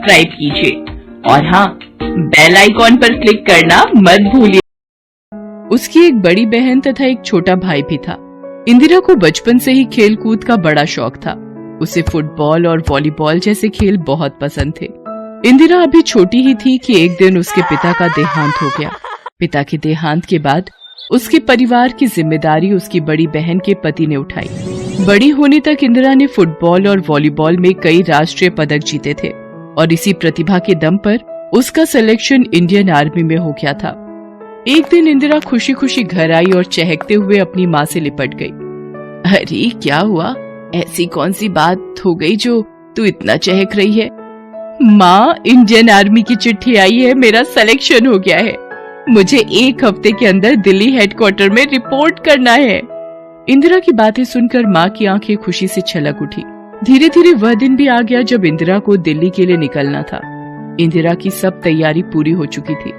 Subscribe कीजिए और हाँ, बेल आइकॉन पर क्लिक करना मत भूलिए। उसकी एक बड़ी बहन तथा एक छोटा भाई भी था। इंदिरा को बचपन से ही खेल कूद का बड़ा शौक था। उसे फुटबॉल और वॉलीबॉल जैसे खेल बहुत पसंद थे। इंदिरा अभी छोटी ही थी कि एक दिन उसके पिता का देहांत हो गया। पिता के देहांत के बाद उसके परिवार की जिम्मेदारी उसकी बड़ी बहन के पति ने उठाई। बड़ी होने तक इंदिरा ने फुटबॉल और वॉलीबॉल में कई राष्ट्रीय पदक जीते थे और इसी प्रतिभा के दम पर उसका सिलेक्शन इंडियन आर्मी में हो गया था। एक दिन इंदिरा खुशी खुशी घर आई और चहकते हुए अपनी माँ से लिपट गई। अरे क्या हुआ? ऐसी कौन सी बात हो गई जो तू इतना चहक रही है? माँ, इंडियन आर्मी की चिट्ठी आई है, मेरा सिलेक्शन हो गया है। मुझे एक हफ्ते के अंदर दिल्ली हेडक्वार्टर में रिपोर्ट करना है। इंदिरा की बातें सुनकर माँ की आंखें खुशी से छलक उठी। धीरे धीरे वह दिन भी आ गया जब इंदिरा को दिल्ली के लिए निकलना था। इंदिरा की सब तैयारी पूरी हो चुकी थी।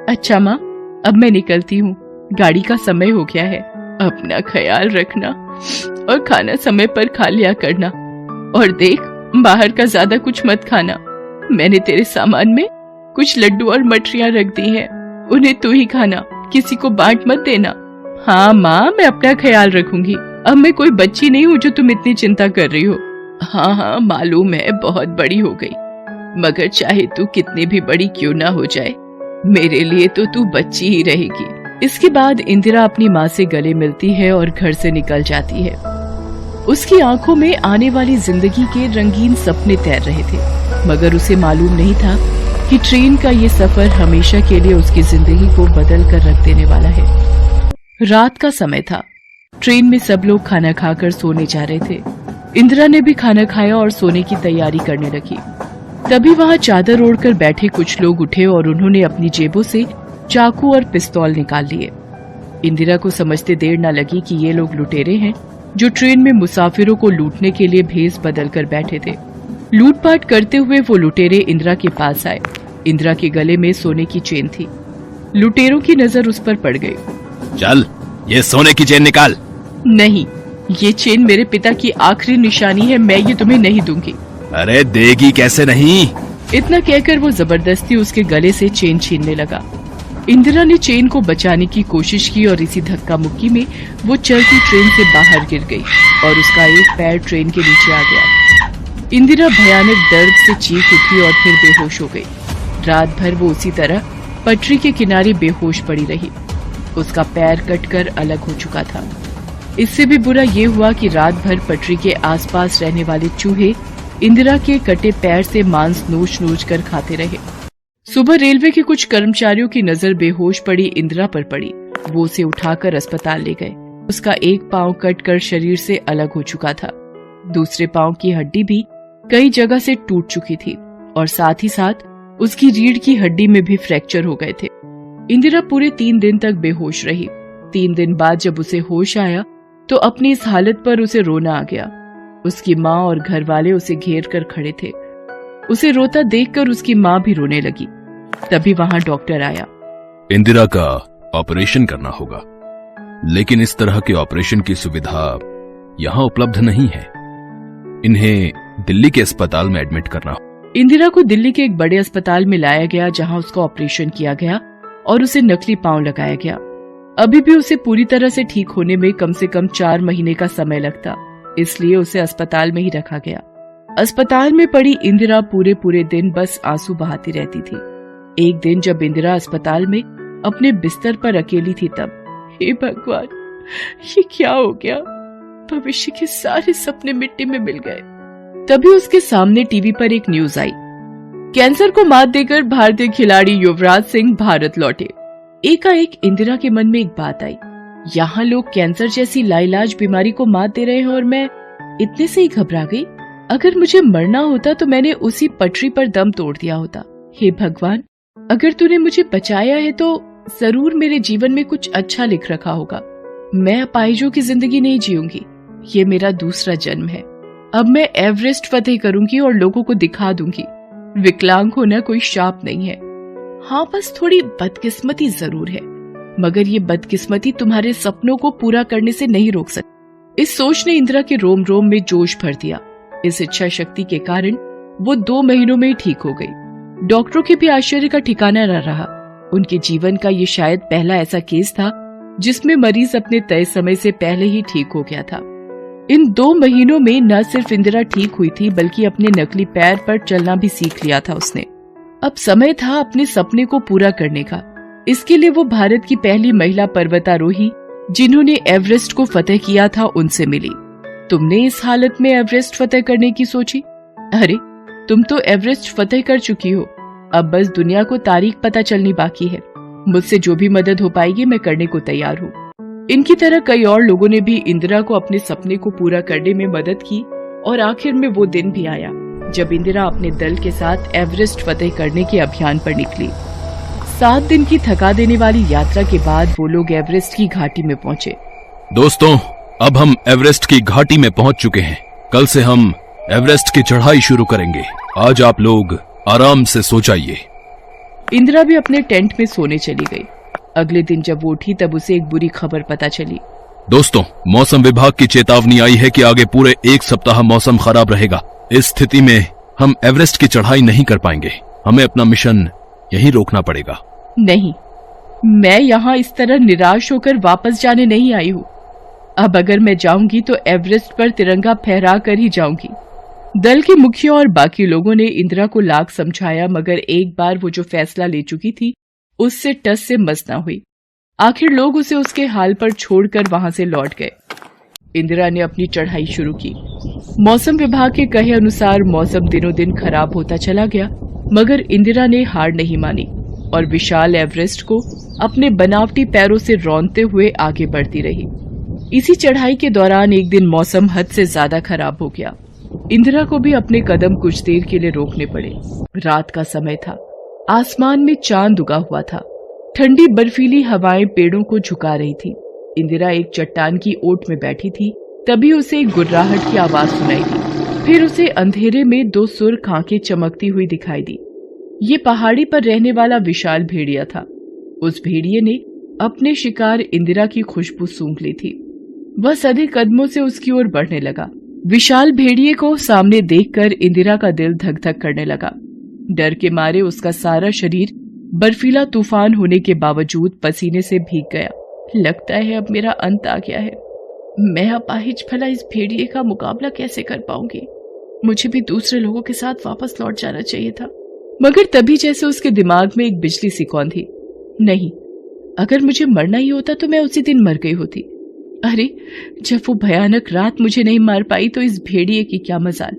अच्छा माँ, अब मैं निकलती हूँ, गाड़ी का समय हो गया है। अपना ख्याल रखना और खाना समय पर खा लिया करना। और देख, बाहर का ज्यादा कुछ मत खाना। मैंने तेरे सामान में कुछ लड्डू और मठरियाँ रख दी हैं, उन्हें तू ही खाना, किसी को बांट मत देना। हाँ माँ, मैं अपना ख्याल रखूंगी। अब मैं कोई बच्ची नहीं हूँ जो तुम इतनी चिंता कर रही हो। हाँ, मालूम है बहुत बड़ी हो गई, मगर चाहे तू कितनी भी बड़ी क्यों ना हो जाए, मेरे लिए तो तू बच्ची ही रहेगी। इसके बाद इंदिरा अपनी माँ से गले मिलती है और घर से निकल जाती है। उसकी आंखों में आने वाली जिंदगी के रंगीन सपने तैर रहे थे, मगर उसे मालूम नहीं था कि ट्रेन का ये सफर हमेशा के लिए उसकी जिंदगी को बदल कर रख देने वाला है। रात का समय था। ट्रेन में सब लोग खाना खाकर सोने जा रहे थे। इंदिरा ने भी खाना खाया और सोने की तैयारी करने लगी। तभी वहाँ चादर ओढ़कर बैठे कुछ लोग उठे और उन्होंने अपनी जेबों से चाकू और पिस्तौल निकाल लिए। इंदिरा को समझते देर न लगी कि ये लोग लुटेरे हैं जो ट्रेन में मुसाफिरों को लूटने के लिए भेस बदल कर बैठे थे। लूटपाट करते हुए वो लुटेरे इंदिरा के पास आए। इंदिरा के गले में सोने की चेन थी। लुटेरों की नजर उस पर पड़ गई। चल, ये सोने की चेन निकाल। नहीं, ये चेन मेरे पिता की आखिरी निशानी है, मैं ये तुम्हें नहीं दूंगी। अरे देगी कैसे नहीं? इतना कहकर वो जबरदस्ती उसके गले से चेन छीनने लगा। इंदिरा ने चेन को बचाने की कोशिश की और इसी धक्का मुक्की में वो चलती ट्रेन से बाहर गिर गई और उसका एक पैर ट्रेन के नीचे आ गया। इंदिरा भयानक दर्द से चीख उठी और फिर बेहोश हो गई। रात भर वो उसी तरह पटरी के किनारे बेहोश पड़ी रही। उसका पैर कटकर अलग हो चुका था। इससे भी बुरा ये हुआ कि रात भर पटरी के आसपास रहने वाले चूहे इंदिरा के कटे पैर से मांस नोच नोच कर खाते रहे। सुबह रेलवे के कुछ कर्मचारियों की नजर बेहोश पड़ी इंदिरा पर पड़ी। वो उसे उठाकर अस्पताल ले गए। उसका एक पांव कटकर शरीर से अलग हो चुका था। दूसरे पांव की हड्डी भी कई जगह से टूट चुकी थी और साथ ही साथ उसकी रीढ़ की हड्डी में भी फ्रैक्चर हो गए थे। इंदिरा पूरे 3 दिन तक बेहोश रही। 3 दिन बाद जब उसे होश आया तो अपनी इस हालत पर उसे रोना आ गया। उसकी माँ और घर वाले उसे घेर कर खड़े थे। उसे रोता देखकर उसकी माँ भी रोने लगी। तभी वहाँ डॉक्टर आया। इंदिरा का ऑपरेशन करना होगा, लेकिन इस तरह के ऑपरेशन की सुविधा यहाँ उपलब्ध नहीं है। इन्हें दिल्ली के अस्पताल में एडमिट करना हो। इंदिरा को दिल्ली के एक बड़े अस्पताल में लाया गया जहाँ उसका ऑपरेशन किया गया और उसे नकली पांव लगाया गया। अभी भी उसे पूरी तरह से ठीक होने में कम से कम 4 महीने का समय लगता, इसलिए उसे अस्पताल में ही रखा गया। अस्पताल में पड़ी इंदिरा पूरे दिन बस आंसू बहाती रहती थी। एक दिन जब इंदिरा अस्पताल में अपने बिस्तर पर अकेली थी तब, हे भगवान, ये क्या हो गया? भविष्य के सारे सपने मिट्टी में मिल गए। तभी उसके सामने टीवी पर एक न्यूज आई। कैंसर को मात देकर भारतीय खिलाड़ी युवराज सिंह भारत लौटे। एकाएक इंदिरा के मन में एक बात आई, यहाँ लोग कैंसर जैसी लाइलाज बीमारी को मात दे रहे हैं और मैं इतने से ही घबरा गई। अगर मुझे मरना होता तो मैंने उसी पटरी पर दम तोड़ दिया होता। हे भगवान, अगर तूने मुझे बचाया है तो जरूर मेरे जीवन में कुछ अच्छा लिख रखा होगा। मैं अपाहिजों की जिंदगी नहीं जीऊंगी, ये मेरा दूसरा जन्म है। अब मैं एवरेस्ट फतेह करूंगी और लोगों को दिखा दूंगी विकलांग होना कोई शाप नहीं है। हाँ, बस थोड़ी बदकिस्मती जरूर है, मगर ये बदकिस्मती तुम्हारे सपनों को पूरा करने से नहीं रोक सकती। इस सोच ने इंदिरा के रोम रोम में जोश भर दिया। इस इच्छा शक्ति के कारण वो 2 महीनों में ही ठीक हो गई। डॉक्टरों के भी आश्चर्य का ठिकाना न रहा। उनके जीवन का ये शायद पहला ऐसा केस था जिसमें मरीज अपने तय समय से पहले ही ठीक हो गया था। इन 2 महीनों में न सिर्फ इंदिरा ठीक हुई थी बल्कि अपने नकली पैर पर चलना भी सीख लिया था उसने। अब समय था अपने सपने को पूरा करने का। इसके लिए वो भारत की पहली महिला पर्वतारोही जिन्होंने एवरेस्ट को फतेह किया था उनसे मिली। तुमने इस हालत में एवरेस्ट फतेह करने की सोची? अरे तुम तो एवरेस्ट फतेह कर चुकी हो, अब बस दुनिया को तारीख पता चलनी बाकी है। मुझसे जो भी मदद हो पाएगी मैं करने को तैयार हूँ। इनकी तरह कई और लोगों ने भी इंदिरा को अपने सपने को पूरा करने में मदद की और आखिर में वो दिन भी आया जब इंदिरा अपने दल के साथ एवरेस्ट फतेह करने के अभियान पर निकली। 7 दिन की थका देने वाली यात्रा के बाद वो लोग एवरेस्ट की घाटी में पहुंचे। दोस्तों, अब हम एवरेस्ट की घाटी में पहुंच चुके हैं। कल से हम एवरेस्ट की चढ़ाई शुरू करेंगे। आज आप लोग आराम से सो जाइए। इंदिरा भी अपने टेंट में सोने चली गई। अगले दिन जब वो उठी तब उसे एक बुरी खबर पता चली। दोस्तों, मौसम विभाग की चेतावनी आई है कि आगे पूरे 1 सप्ताह मौसम खराब रहेगा। इस स्थिति में हम एवरेस्ट की चढ़ाई नहीं कर पाएंगे। हमें अपना मिशन यहीं रोकना पड़ेगा। नहीं, मैं यहाँ इस तरह निराश होकर वापस जाने नहीं आई हूँ। अब अगर मैं जाऊंगी तो एवरेस्ट पर तिरंगा फहरा कर ही जाऊंगी। दल के मुखिया और बाकी लोगों ने इंदिरा को लाख समझाया, मगर एक बार वो जो फैसला ले चुकी थी उससे टस से मस न हुई। आखिर लोग उसे उसके हाल पर छोड़कर वहां से लौट गए। इंदिरा ने अपनी चढ़ाई शुरू की। मौसम विभाग के कहे अनुसार मौसम दिनों दिन खराब होता चला गया, मगर इंदिरा ने हार नहीं मानी और विशाल एवरेस्ट को अपने बनावटी पैरों से रौंदते हुए आगे बढ़ती रही। इसी चढ़ाई के दौरान एक दिन मौसम हद से ज्यादा खराब हो गया। इंदिरा को भी अपने कदम कुछ देर के लिए रोकने पड़े। रात का समय था। आसमान में चांद उगा हुआ था। ठंडी बर्फीली हवाएं पेड़ों को झुका रही थी। इंदिरा एक चट्टान की ओट में बैठी थी, तभी उसे एक गुर्राहट की आवाज सुनाई दी। फिर उसे अंधेरे में 2 सुर्ख आंखें चमकती हुई दिखाई दी। ये पहाड़ी पर रहने वाला विशाल भेड़िया था। उस भेड़िए ने अपने शिकार इंदिरा की खुशबू सूंघ ली थी। वह सधे कदमों से उसकी ओर बढ़ने लगा। विशाल भेड़िए को सामने देखकर इंदिरा का दिल धक धक करने लगा। डर के मारे उसका सारा शरीर बर्फीला तूफान होने के बावजूद पसीने से भीग गया। लगता है अब मेरा अंत आ गया है। मैं अपाहिज भला इस भेड़िए का मुकाबला कैसे कर पाऊंगी? मुझे भी दूसरे लोगों के साथ वापस लौट जाना चाहिए था। मगर तभी जैसे उसके दिमाग में एक बिजली सी कौंधी। नहीं, अगर मुझे मरना ही होता तो मैं उसी दिन मर गई होती। अरे, जब वो भयानक रात मुझे नहीं मार पाई तो इस भेड़िए की क्या मजाल।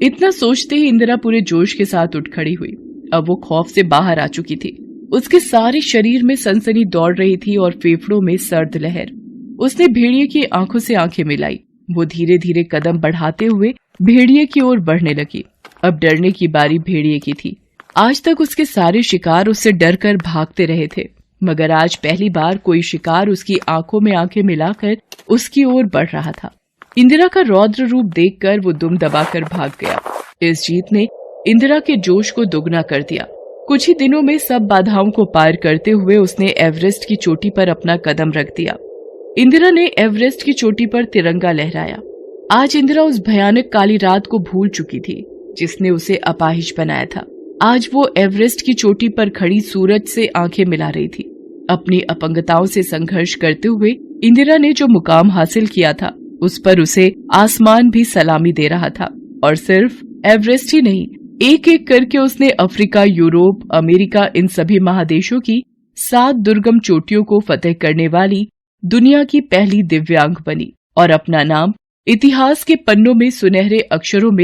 इतना सोचते ही इंदिरा पूरे जोश के साथ उठ खड़ी हुई। अब वो खौफ से बाहर आ चुकी थी। उसके सारे शरीर में सनसनी दौड़ रही थी और फेफड़ों में सर्द लहर। उसने भेड़िए की आंखों से आंखें मिलाई। वो धीरे धीरे कदम बढ़ाते हुए भेड़िए की ओर बढ़ने लगी। अब डरने की बारी भेड़िए की थी। आज तक उसके सारे शिकार उससे डरकर भागते रहे थे, मगर आज पहली बार कोई शिकार उसकी आंखों में आंखें मिलाकर उसकी ओर बढ़ रहा था। इंदिरा का रौद्र रूप देखकर वो दुम दबाकर भाग गया। इस जीत ने इंदिरा के जोश को दोगुना कर दिया। कुछ ही दिनों में सब बाधाओं को पार करते हुए उसने एवरेस्ट की चोटी पर अपना कदम रख दिया। इंदिरा ने एवरेस्ट की चोटी पर तिरंगा लहराया। आज इंदिरा उस भयानक काली रात को भूल चुकी थी जिसने उसे अपाहिज बनाया था। आज वो एवरेस्ट की चोटी पर खड़ी सूरज से आंखें मिला रही थी। अपनी अपंगताओं से संघर्ष करते हुए इंदिरा ने जो मुकाम हासिल किया था उस पर उसे आसमान भी सलामी दे रहा था। और सिर्फ एवरेस्ट ही नहीं, एक एक करके उसने अफ्रीका, यूरोप, अमेरिका, इन सभी महादेशों की 7 दुर्गम चोटियों को फतेह करने वाली दुनिया की पहली दिव्यांग बनी और अपना नाम इतिहास के पन्नों में सुनहरे अक्षरों में